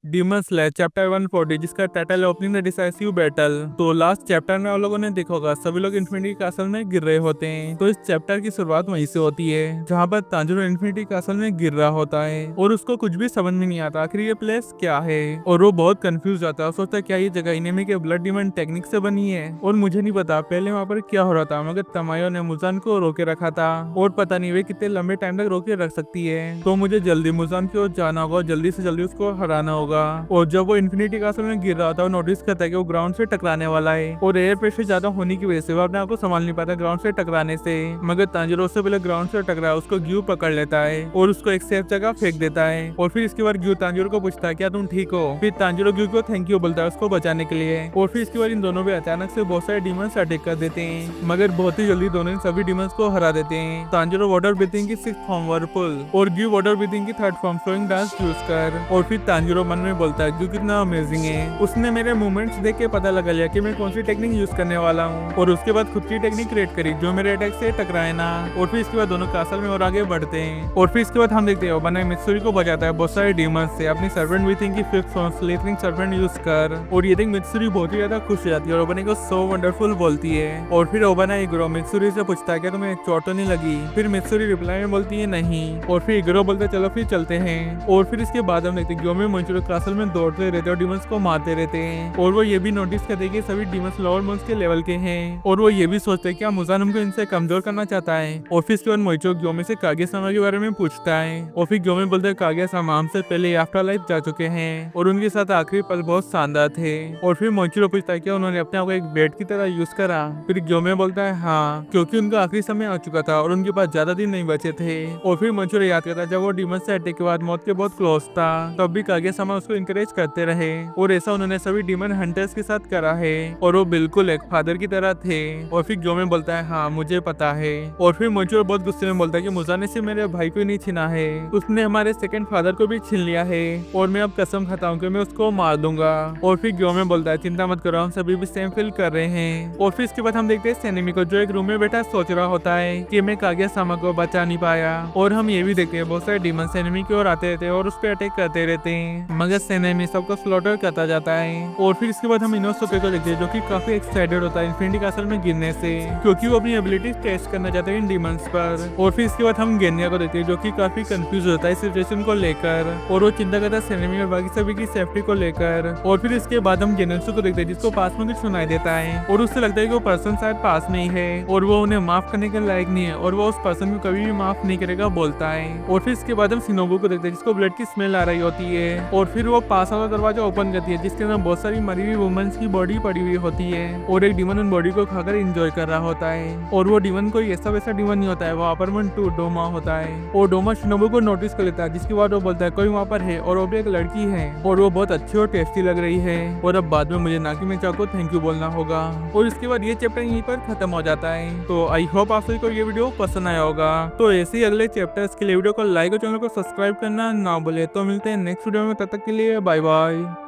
Demon slayer chapter 140 जिसका title है opening the decisive battle. तो लास्ट चैप्टर में आप लोगों ने देखा होगा सभी लोग इन्फिनिटी कासल में गिर रहे होते हैं। तो इस चैप्टर की शुरुआत वहीं से होती है जहाँ पर तांजिरो इन्फिनिटी कासल में गिर रहा होता है और उसको कुछ भी समझ में नहीं आता आखिर ये प्लेस क्या है और वो बहुत कंफ्यूज जाता है। सोचता है क्या ये जगह इनेमी के ब्लड डीमन टेक्निक से बनी है और मुझे नहीं पता पहले वहाँ पर क्या हो रहा था, मगर तमायो ने मुजान को रोके रखा था और पता नहीं वे कितने लंबे टाइम तक रोके रख सकती है। तो मुझे जल्दी मुजान की ओर जाना होगा, जल्दी से जल्दी उसको हराना होगा। और जब वो इन्फिनिटी कासल में गिर रहा था वो नोटिस करता है कि वो ग्राउंड से टकराने वाला है और एयर प्रेशर ज्यादा होने की वजह से वो अपने आप को संभाल नहीं पाता ग्राउंड से टकराने से। मगर तांजिरो उससे पहले ग्राउंड से टकरा उसको ग्यू पकड़ लेता है और उसको एक सेफ जगह फेंक देता है। और फिर इसके बाद ग्यू तांजिरो को पूछता है क्या तुम ठीक हो। फिर तांजिरो ग्यू को थैंक यू बोलता है उसको बचाने के लिए। और फिर इसके बाद इन दोनों पे अचानक से बहुत सारे डीमंस अटैक कर देते हैं, मगर बहुत ही जल्दी दोनों सभी डीमंस को हरा देते हैं। तांजिरो वाटर ब्रीथिंग की 6th फॉर्म वर्पुल और ग्यू वाटर ब्रीथिंग की 3rd form flowing dance use कर। और फिर तांजिरो मन में बोलता है ग्यू कितना अमेजिंग है, उसने मेरे मूवमेंट्स देख के पता लगा लिया कि मैं कौन सी टेक्निक यूज करने वाला हूँ और उसके बाद खुद की टेक्निक क्रिएट करी जो मेरे अटैक से टकराए ना। और फिर इसके बाद दोनों कासल में और आगे बढ़ते हैं। और फिर इसके बाद हम देखते हैं ओबाना मित्सुरी को बचाता है बहुत सारे डीमंस से अपनी सर्वेंट ब्रीथिंग की 5th फॉर्म स्लेटरिंग सर्वेंट यूज कर। और ये देख मित्सुरी बहुत ही ज्यादा खुश हो जाती है और ओबाना को सो वंडरफुल बोलती है। और फिर ओबाना इग्रो मित्सुरी से पूछता है क्या तुम्हें चोट तो नहीं लगी। फिर मित्सुरी रिप्लाई में बोलती है नहीं। और फिर इग्रो बोलते है चलो फिर चलते हैं। और फिर इसके बाद हम देखते हैं ग्योमे मोइचिरो कासल में दौड़ते रहते और डीमंस को मारते रहते हैं। और वो ये भी नोटिस करते हैं कि सभी डीमंस लोअर मोन्स के लेवल के हैं और वो ये भी सोचते हैं क्या मुजान हमको इनसे कमजोर करना चाहता है। और फिर इसके बाद मोइचिरो ग्योमे से कागे सामा के बारे में पूछता है और फिर ग्योमे बोलते हैं कागे सामा हमसे पहले आफ्टर लाइफ जा चुके हैं और उनके साथ आखिरी पल बहुत शानदार थे। और फिर मोइचिरो पूछता है क्या उन्होंने अपने आप को एक बेट की तरह यूज करा। फिर ग्योमे बोलता है हाँ, क्योंकि उनका आखिरी समय आ चुका था और उनके पास ज्यादा दिन नहीं बचे थे। और फिर मोइचिरो याद करता है जब वो डीमन से अटैक के बाद मौत के बहुत क्लोज था तब भी कागे सामा उसको इंकरेज करते रहे और ऐसा उन्होंने सभी डीमन हंटर्स के साथ करा है और वो बिल्कुल एक फादर की तरह थे। और फिर ग्योमे बोलता है हाँ मुझे पता है। और फिर मोइचिरो बहुत गुस्से में बोलता है कि मुजान ने सिर्फ मेरे भाई को ही नहीं छीना है, उसने हमारे सेकंड फादर को भी छीन लिया है और मैं अब कसम खाता हूँ कि मैं उसको मार दूंगा। और फिर ग्योमे बोलता है चिंता मत करो हम सभी भी सेम फील कर रहे हैं। और फिर इसके बाद हम देखते हैं सेनेमी को जो एक रूम में बैठा सोच रहा होता है कि मैं कागे सामा को बचा नहीं पाया। और हम ये भी देखते हैं बहुत सारे डीमन सेनेमी की ओर आते रहते हैं और उस पर अटैक करते रहते हैं, मगर सेनेमी सबको स्लॉटर करता जाता है। और फिर इसके बाद हम इनोसुके को देखते हैं जो कि काफी एक्साइटेड होता है इन्फिनिटी कासल में गिरने से क्योंकि वो अपनी एबिलिटी टेस्ट करना चाहते हैं इन डीमंस पर। और फिर इसके बाद हम गेनिया को देखते हैं जो कि काफी कंफ्यूज होता है सिचुएशन को लेकर और वो चिंता करता है सेनेमी और बाकी सभी की सेफ्टी को लेकर। और फिर इसके बाद हम गेनेसु को देखते हैं जिसको पास में कुछ सुनाई देता है और उससे लगता है कि वो पर्सन शायद पास में ही है और वो उन्हें माफ करने के लायक नहीं है और वो उस पर्सन को कभी भी माफ नहीं करेगा बोलता है। और फिर इसके बाद हम शिनोबु को देखते हैं जिसको ब्लड की स्मेल आ रही होती है और फिर वो पास वाला दरवाजा ओपन करती है जिसके अंदर बहुत सारी मरी हुई वुमेन्स की बॉडी पड़ी हुई होती है और एक डीमन उन बॉडी को खाकर एंजॉय कर रहा होता है। और वो डीमन कोई ऐसा वैसा डीमन नहीं होता है, वो अपार्टमेंट 2 डोमा होता है। और डोमा शिनोबु को नोटिस कर लेता है जिसके बाद वो बोलता है कोई वहाँ पर है और वो भी एक लड़की है और वो बहुत अच्छी और टेस्टी लग रही है और अब बाद में मुझे नाकी मेचा को थैंक यू बोलना होगा। और इसके बाद ये चैप्टर यहीं पर खत्म हो जाता है। तो आई होप आप सभी को ये वीडियो पसंद आया होगा। तो ऐसे ही अगले चैप्टर्स के लिए वीडियो को लाइक और चैनल को सब्सक्राइब करना ना भूले। तो मिलते हैं नेक्स्ट वीडियो में, तब तक के लिए बाय बाय।